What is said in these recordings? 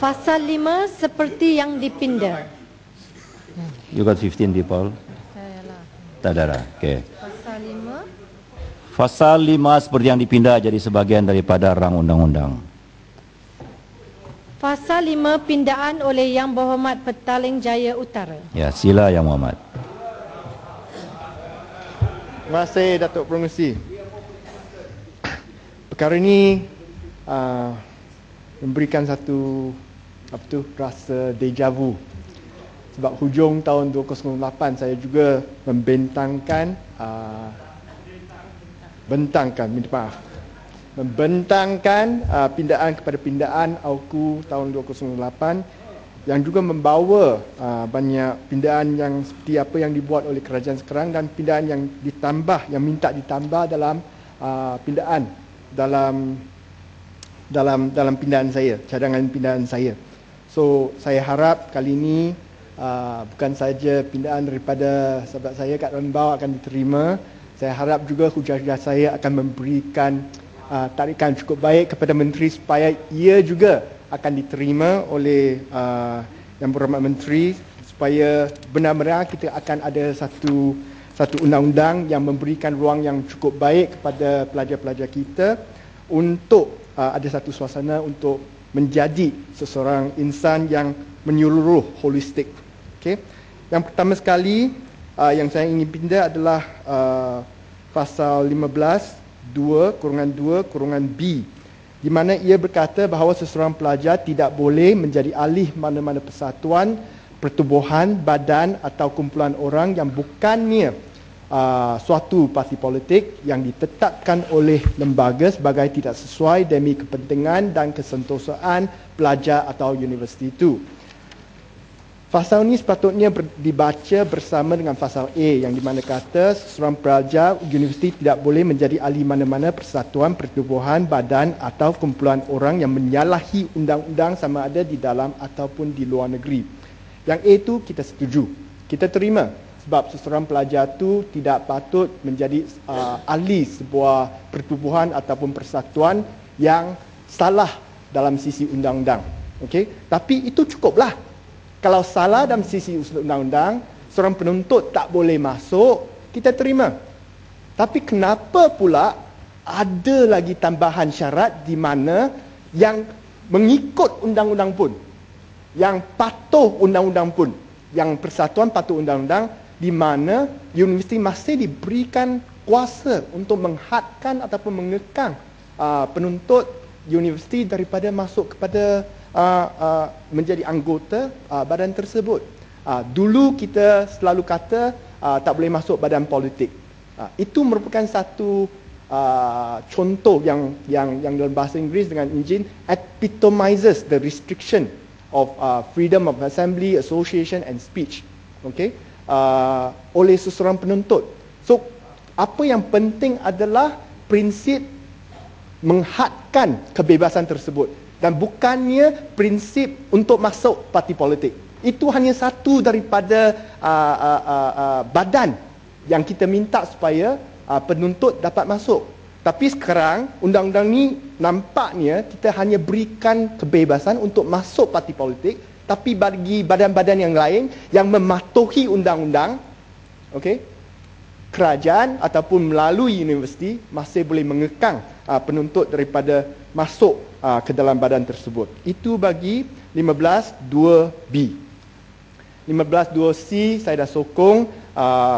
Fasal 5 seperti yang dipinda. You got 15 people? Tak ada lah. Okay. Fasal 5. Fasal 5 seperti yang dipindah jadi sebahagian daripada rang undang-undang. Fasal 5 pindaan oleh Yang Berhormat Petaling Jaya Utara. Ya, sila Yang Muhammad. Terima kasih Datuk Pengerusi. Perkara ini memberikan satu rasa deja vu. Sebab hujung tahun 2008 saya juga membentangkan pindaan kepada pindaan AUKU tahun 2008 yang juga membawa banyak pindaan yang seperti apa yang dibuat oleh kerajaan sekarang dan pindaan yang minta ditambah dalam pindaan dalam pindaan saya, cadangan pindaan saya. So saya harap kali ini bukan saja pindaan daripada sahabat saya kat Rembau akan diterima. Saya harap juga hujah-hujah saya akan memberikan tarikan cukup baik kepada menteri supaya ia juga akan diterima oleh Yang Berhormat Menteri supaya benar-benar kita akan ada satu undang-undang yang memberikan ruang yang cukup baik kepada pelajar-pelajar kita untuk ada satu suasana untuk menjadi seseorang insan yang menyeluruh, holistik. Okay. Yang pertama sekali yang saya ingin pindah adalah pasal 15(2)(2)(B), di mana ia berkata bahawa seseorang pelajar tidak boleh menjadi ahli mana-mana persatuan, pertubuhan, badan atau kumpulan orang yang bukannya suatu parti politik yang ditetapkan oleh lembaga sebagai tidak sesuai demi kepentingan dan kesentosaan pelajar atau universiti itu. Fasal ini sepatutnya dibaca bersama dengan fasal A yang di mana kata seseorang pelajar universiti tidak boleh menjadi ahli mana-mana persatuan, pertubuhan, badan atau kumpulan orang yang menyalahi undang-undang sama ada di dalam ataupun di luar negeri. Yang A itu kita setuju, kita terima sebab seseorang pelajar itu tidak patut menjadi ahli sebuah pertubuhan ataupun persatuan yang salah dalam sisi undang-undang. Okey, tapi itu cukuplah. Kalau salah dalam sisi undang-undang, seorang penuntut tak boleh masuk, kita terima. Tapi kenapa pula ada lagi tambahan syarat di mana yang mengikut undang-undang pun, yang patuh undang-undang pun, yang persatuan patuh undang-undang, di mana universiti masih diberikan kuasa untuk menghadkan ataupun mengekang penuntut universiti daripada masuk kepada menjadi anggota badan tersebut. Dulu kita selalu kata tak boleh masuk badan politik. Itu merupakan satu contoh yang dalam bahasa Inggeris dengan engine epitomizes the restriction of freedom of assembly, association and speech. Okay? Oleh seseorang penuntut. So, apa yang penting adalah prinsip menghadkan kebebasan tersebut dan bukannya prinsip untuk masuk parti politik. Itu hanya satu daripada badan yang kita minta supaya penuntut dapat masuk. Tapi sekarang undang-undang ni nampaknya kita hanya berikan kebebasan untuk masuk parti politik, tapi bagi badan-badan yang lain yang mematuhi undang-undang, okey, kerajaan ataupun melalui universiti masih boleh mengekang penuntut daripada masuk ke dalam badan tersebut. Itu bagi 15(2)B. 15(2)C saya dah sokong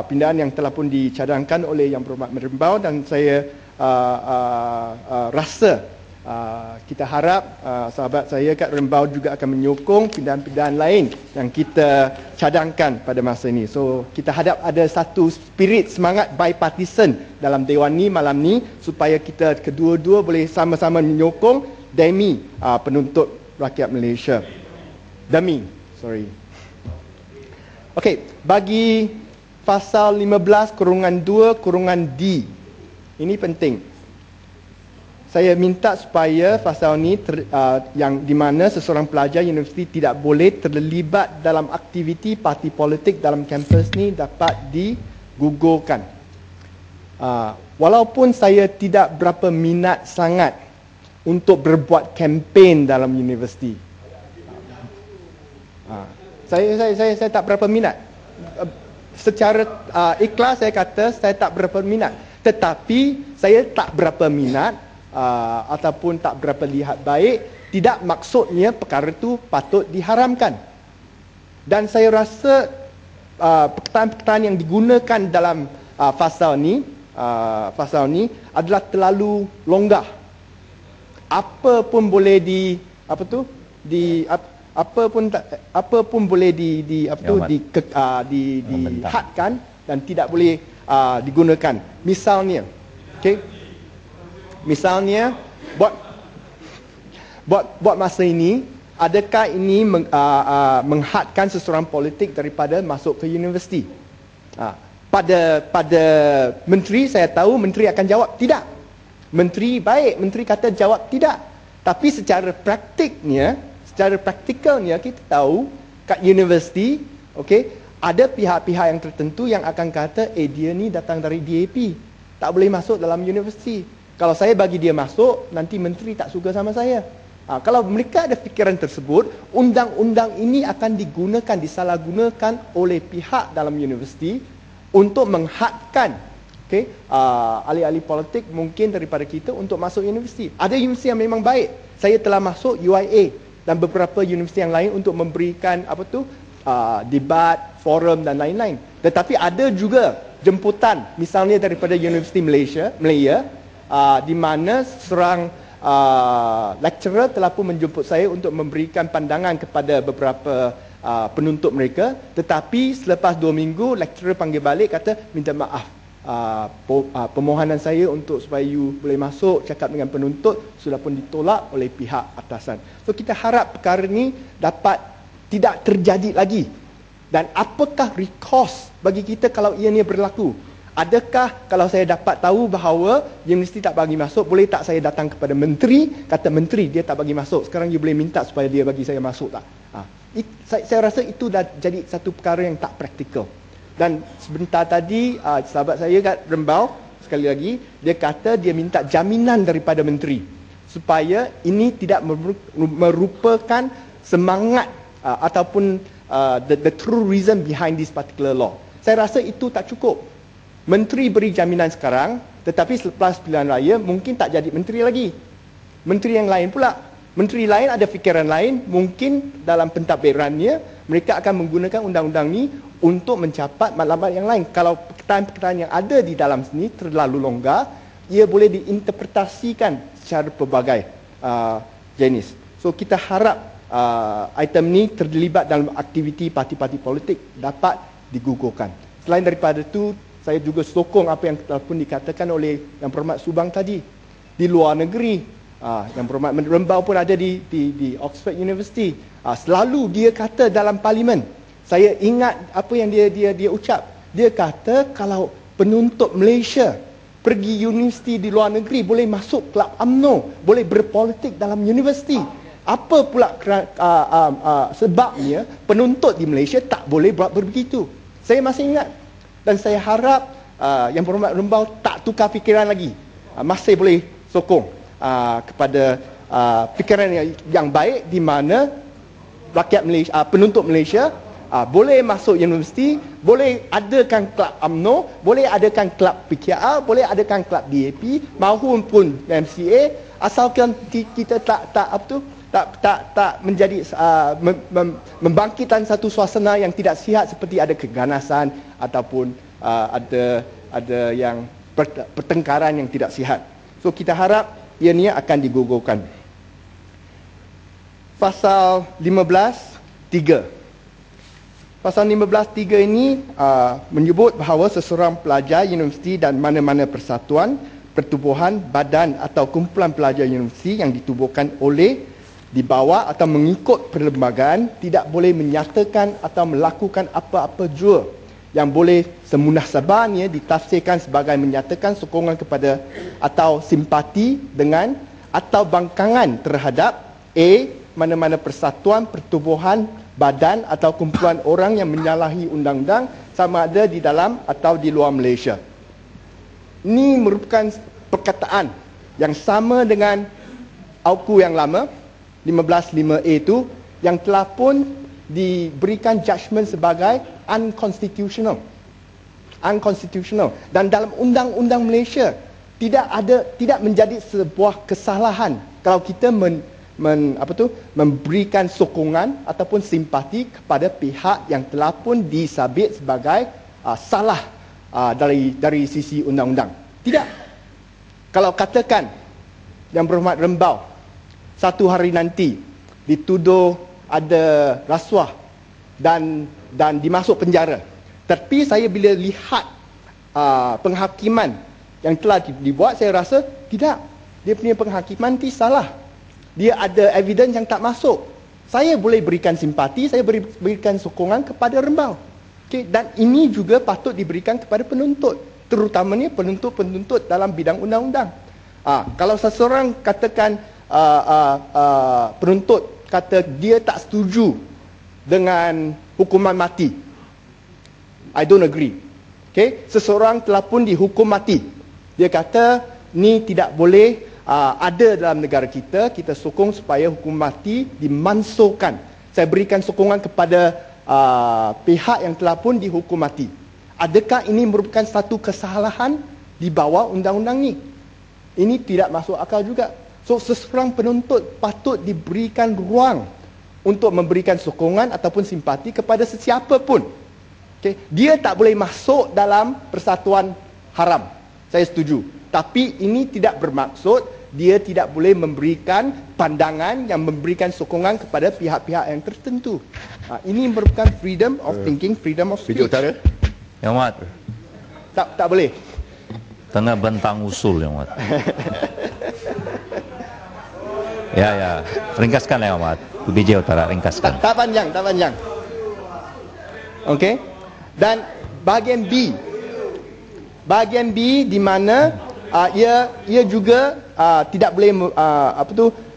pindaan yang telah pun dicadangkan oleh Yang Berhormat Rembau dan saya rasa kita harap sahabat saya kat Rembau juga akan menyokong pindaan-pindaan lain yang kita cadangkan pada masa ini. So kita harap ada satu spirit semangat bipartisan dalam Dewan ni malam ni supaya kita kedua-dua boleh sama-sama menyokong demi penuntut rakyat Malaysia. Okey, bagi pasal 15(2)(D. Ini penting. Saya minta supaya pasal ini yang di mana seseorang pelajar universiti tidak boleh terlibat dalam aktiviti parti politik dalam kampus ni dapat digugurkan. Walaupun saya tidak berapa minat sangat untuk berbuat kempen dalam universiti. Saya tak berapa minat. Secara ikhlas saya kata saya tak berapa minat. Tetapi saya tak berapa minat ataupun tak berapa lihat baik, tidak maksudnya perkara itu patut diharamkan. Dan saya rasa perkataan-perkataan yang digunakan dalam pasal ni adalah terlalu longgar. Apa pun boleh dihadkan dan tidak boleh digunakan. Misalnya, buat masa ini, adakah ini menghadkan seseorang politik daripada masuk ke universiti? Pada menteri, saya tahu menteri akan jawab tidak. Menteri kata jawab tidak. Tapi secara praktikalnya kita tahu kat universiti, ada pihak-pihak yang tertentu yang akan kata, dia ni datang dari DAP, tak boleh masuk dalam universiti. Kalau saya bagi dia masuk, nanti menteri tak suka sama saya. Kalau mereka ada fikiran tersebut, undang-undang ini akan disalahgunakan oleh pihak dalam universiti untuk menghadkan ahli-ahli politik mungkin daripada kita untuk masuk universiti. Ada universiti yang memang baik. Saya telah masuk UIA dan beberapa universiti yang lain untuk memberikan debat, forum dan lain-lain. Tetapi ada juga jemputan, misalnya daripada Universiti Malaysia, di mana seorang lecturer telah pun menjemput saya untuk memberikan pandangan kepada beberapa penuntut mereka. Tetapi selepas 2 minggu, lecturer panggil balik kata, minta maaf, permohonan saya untuk supaya you boleh masuk cakap dengan penuntut sudah pun ditolak oleh pihak atasan. So kita harap perkara ini dapat tidak terjadi lagi. Dan apakah recourse bagi kita kalau ianya berlaku? Adakah kalau saya dapat tahu bahawa universiti tak bagi masuk, boleh tak saya datang kepada menteri, kata menteri dia tak bagi masuk, sekarang you boleh minta supaya dia bagi saya masuk tak? Saya rasa itu dah jadi satu perkara yang tak praktikal. Dan sebentar tadi sahabat saya kat Rembau, sekali lagi, dia kata dia minta jaminan daripada menteri supaya ini tidak merupakan semangat ataupun the true reason behind this particular law. Saya rasa itu tak cukup. Menteri beri jaminan sekarang, tetapi selepas pilihan raya mungkin tak jadi menteri lagi. Menteri yang lain pula. Menteri lain ada fikiran lain, mungkin dalam pentadbirannya mereka akan menggunakan undang-undang ni untuk mencapai matlamat yang lain. Kalau perkataan-perkataan yang ada di dalam sini terlalu longgar, ia boleh diinterpretasikan secara pelbagai jenis. So kita harap item ni terlibat dalam aktiviti parti-parti politik dapat digugurkan. Selain daripada itu, saya juga sokong apa yang telah pun dikatakan oleh Yang Berhormat Subang tadi. Di luar negeri, Yang Berhormat Rembau pun ada di Oxford University. Selalu dia kata dalam parlimen, saya ingat apa yang dia ucap. Dia kata kalau penuntut Malaysia pergi universiti di luar negeri boleh masuk kelab UMNO, boleh berpolitik dalam universiti. Apa pula sebabnya penuntut di Malaysia tak boleh buat begitu? Saya masih ingat. Dan saya harap Yang Berhormat Rembau tak tukar fikiran lagi. Masih boleh sokong kepada fikiran yang baik di mana rakyat Malaysia, penuntut Malaysia boleh masuk universiti, boleh adakan kelab UMNO, boleh adakan kelab PKR, boleh adakan kelab DAP maupun MCA, asalkan kita tak menjadi membangkitkan satu suasana yang tidak sihat seperti ada keganasan ataupun ada yang pertengkaran yang tidak sihat. So kita harap ianya akan digugurkan. Pasal 15(3). Pasal 15(3) ini menyebut bahawa seseorang pelajar universiti dan mana-mana persatuan, pertubuhan, badan atau kumpulan pelajar universiti yang ditubuhkan oleh, di bawah atau mengikut perlembagaan tidak boleh menyatakan atau melakukan apa-apa jua yang boleh semunasabahnya ditafsirkan sebagai menyatakan sokongan kepada atau simpati dengan atau bangkangan terhadap mana-mana persatuan, pertubuhan, badan atau kumpulan orang yang menyalahi undang-undang sama ada di dalam atau di luar Malaysia. Ini merupakan perkataan yang sama dengan AUKU yang lama 15(5)A itu yang telah pun diberikan judgement sebagai unconstitutional. Dan dalam undang-undang Malaysia tidak menjadi sebuah kesalahan kalau kita memberikan sokongan ataupun simpati kepada pihak yang telah pun disabit sebagai salah dari sisi undang-undang. Tidak. Kalau katakan Yang Berhormat Rembau satu hari nanti dituduh ada rasuah dan dimasuk penjara. Tapi saya bila lihat penghakiman yang telah dibuat, saya rasa tidak. Dia punya penghakiman itu salah. Dia ada evidence yang tak masuk. Saya boleh berikan simpati, saya berikan sokongan kepada Rembau. Okay? Dan ini juga patut diberikan kepada penuntut. Terutamanya penuntut-penuntut dalam bidang undang-undang. Kalau seseorang katakan penuntut kata dia tak setuju dengan hukuman mati, I don't agree. Okay? Seseorang telah pun dihukum mati. Dia kata ni tidak boleh ada dalam negara kita. Kita sokong supaya hukum mati dimansuhkan. Saya berikan sokongan kepada pihak yang telah pun dihukum mati. Adakah ini merupakan satu kesalahan di bawah undang-undang ni? Ini tidak masuk akal juga. So seseorang penuntut patut diberikan ruang untuk memberikan sokongan ataupun simpati kepada sesiapa pun. Okay. Dia tak boleh masuk dalam persatuan haram. Saya setuju. Tapi ini tidak bermaksud dia tidak boleh memberikan pandangan yang memberikan sokongan kepada pihak-pihak yang tertentu. Ini merupakan freedom of thinking, freedom of speech. Video utara. Yang Muhammad, Tak boleh. tengah bentang usul Yang Muhammad. Ya. Ringkaskan Yang Muhammad. BJ Utara, ringkaskan. Tak panjang. Okey. Dan bahagian B di mana ia juga tidak boleh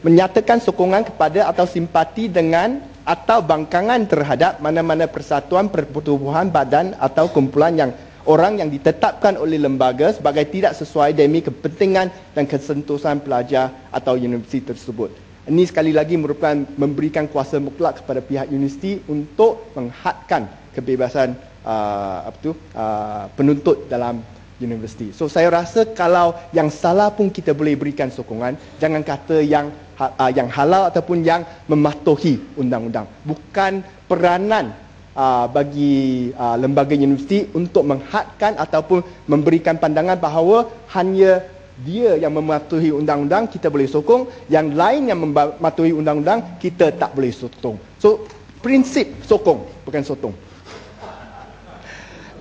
menyatakan sokongan kepada atau simpati dengan atau bangkangan terhadap mana-mana persatuan, pertubuhan, badan atau kumpulan yang orang yang ditetapkan oleh lembaga sebagai tidak sesuai demi kepentingan dan kesentosan pelajar atau universiti tersebut. Ini sekali lagi merupakan memberikan kuasa mutlak kepada pihak universiti untuk menghadkan kebebasan penuntut dalam universiti. So saya rasa kalau yang salah pun kita boleh berikan sokongan, jangan kata yang halal ataupun yang mematuhi undang-undang. Bukan peranan bagi lembaga universiti untuk menghadkan ataupun memberikan pandangan bahawa hanya dia yang mematuhi undang-undang kita boleh sokong, yang lain yang mematuhi undang-undang kita tak boleh sokong. So prinsip sokong, bukan sotong.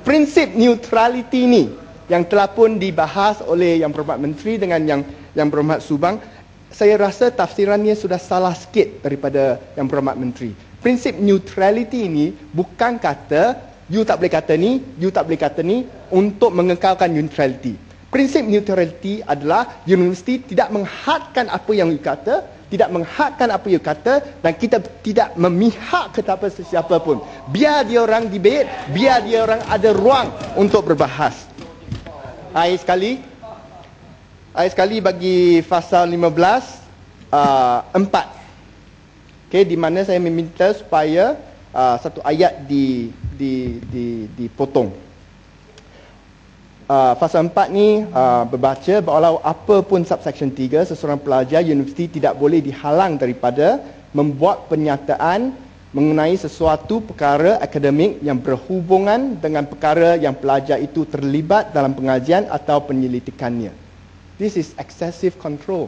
Prinsip neutraliti ni yang telah pun dibahas oleh Yang Berhormat Menteri dengan Yang Berhormat Subang, saya rasa tafsirannya sudah salah sikit daripada Yang Berhormat Menteri. Prinsip neutraliti ini bukan kata you tak boleh kata ni, you tak boleh kata ni untuk mengekalkan neutraliti. Prinsip neutraliti adalah universiti tidak menghadkan apa yang you kata, tidak menghadkan apa you kata, dan kita tidak memihak kepada sesiapa pun. Biar dia orang debate, biar dia orang ada ruang untuk berbahas. Akhir sekali bagi pasal 15 4. Okey, di mana saya meminta supaya satu ayat dipotong. Pasal 4 ni berbaca bahawa apa pun subsection 3, seseorang pelajar universiti tidak boleh dihalang daripada membuat pernyataan mengenai sesuatu perkara akademik yang berhubungan dengan perkara yang pelajar itu terlibat dalam pengajian atau penyelidikannya. This is excessive control.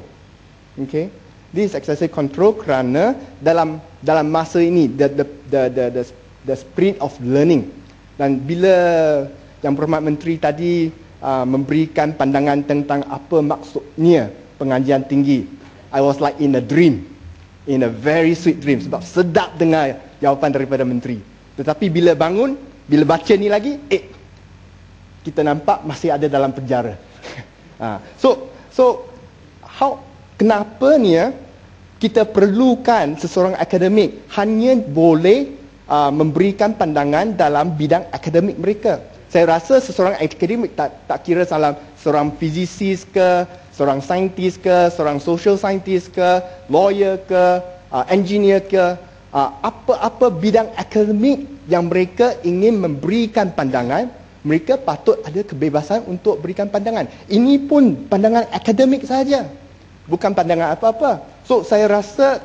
Okay? This is excessive control kerana dalam masa ini the spirit of learning. Dan bila Yang Berhormat Menteri tadi memberikan pandangan tentang apa maksudnya pengajian tinggi, I was like in a dream, in a very sweet dream, sebab sedap dengar jawapan daripada Menteri. Tetapi bila bangun, bila baca ni lagi, kita nampak masih ada dalam penjara. Kenapa ni kita perlukan seseorang akademik hanya boleh memberikan pandangan dalam bidang akademik mereka. Saya rasa seseorang akademik tak kira seorang fizisis ke, seorang saintis ke, seorang social scientist ke, lawyer ke, engineer ke, apa-apa bidang akademik yang mereka ingin memberikan pandangan, mereka patut ada kebebasan untuk berikan pandangan. Ini pun pandangan akademik saja, bukan pandangan apa-apa. So saya rasa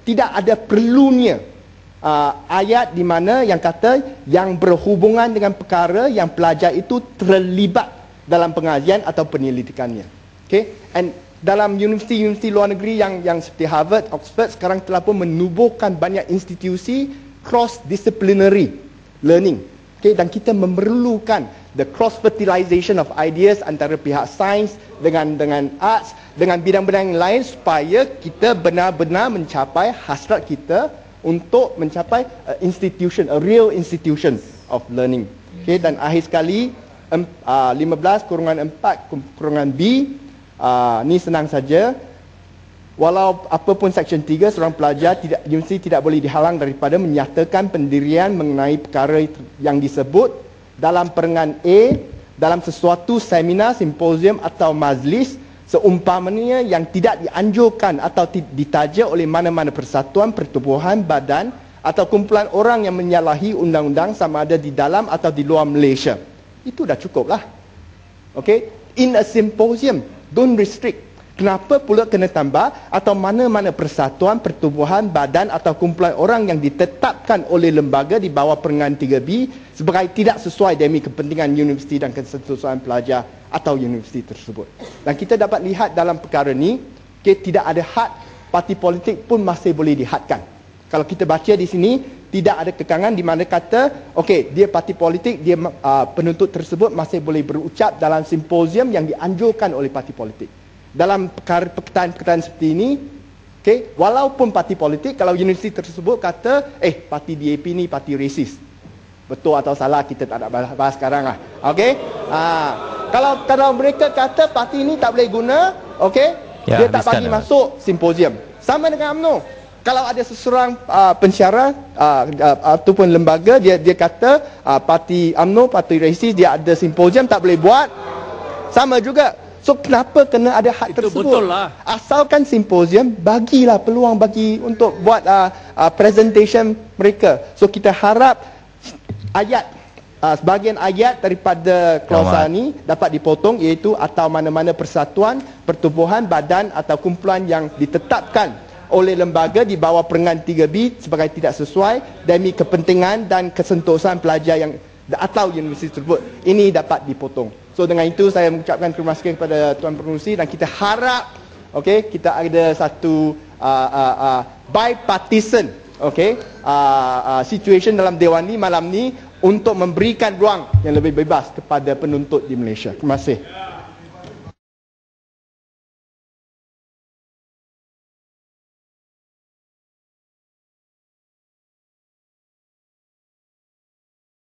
tidak ada perlunya ayat di mana yang kata yang berhubungan dengan perkara yang pelajar itu terlibat dalam pengajian atau penyelidikannya. Okay? And dalam universiti-universiti luar negeri yang seperti Harvard, Oxford sekarang telah pun menubuhkan banyak institusi cross-disciplinary learning. Okay? Dan kita memerlukan the cross-fertilization of ideas antara pihak sains dengan arts, dengan bidang-bidang yang lain supaya kita benar-benar mencapai hasrat kita untuk mencapai institution, a real institution of learning. Okay? Dan akhir sekali 15/4 B, ni senang saja. Walau apapun Seksyen 3, seorang pelajar universiti tidak boleh dihalang daripada menyatakan pendirian mengenai perkara yang disebut dalam perengan A dalam sesuatu seminar, simposium atau majlis seumpamanya yang tidak dianjurkan atau ditaja oleh mana-mana persatuan, pertubuhan, badan atau kumpulan orang yang menyalahi undang-undang sama ada di dalam atau di luar Malaysia. Itu dah cukup lah. Okay? In a symposium, don't restrict. Kenapa pula kena tambah atau mana-mana persatuan, pertubuhan, badan atau kumpulan orang yang ditetapkan oleh lembaga di bawah perengan 3B sebagai tidak sesuai demi kepentingan universiti dan kesejahteraan pelajar atau universiti tersebut. Dan kita dapat lihat dalam perkara ni, tidak ada had, parti politik pun masih boleh dihadkan. Kalau kita baca di sini, tidak ada kekangan di mana kata, okey, dia parti politik, dia penuntut tersebut masih boleh berucap dalam simposium yang dianjurkan oleh parti politik. Dalam perkataan-perkataan seperti ini, okay, walaupun parti politik, kalau universiti tersebut kata, parti DAP ni parti resis. Betul atau salah kita tak nak bahas sekarang lah. Okay? Kalau mereka kata parti ni tak boleh guna, okay, ya, dia tak bagi masuk simposium. Sama dengan UMNO. Kalau ada seseorang pensyarah ataupun lembaga, dia kata parti UMNO, parti resis, dia ada simposium tak boleh buat. Sama juga. So kenapa kena ada had tersebut? Betul lah. Asalkan simposium, bagilah peluang bagi untuk buat presentation mereka. So kita harap ayat, sebahagian ayat daripada klausa ni dapat dipotong, iaitu atau mana-mana persatuan, pertubuhan, badan atau kumpulan yang ditetapkan oleh lembaga di bawah perengan 3B sebagai tidak sesuai demi kepentingan dan kesentosan pelajar yang atau universiti tersebut. Ini dapat dipotong. So dengan itu saya mengucapkan terima kasih kepada Tuan Pengerusi dan kita harap kita ada satu bipartisan situation dalam Dewan ni malam ni untuk memberikan ruang yang lebih bebas kepada penuntut di Malaysia. Terima kasih.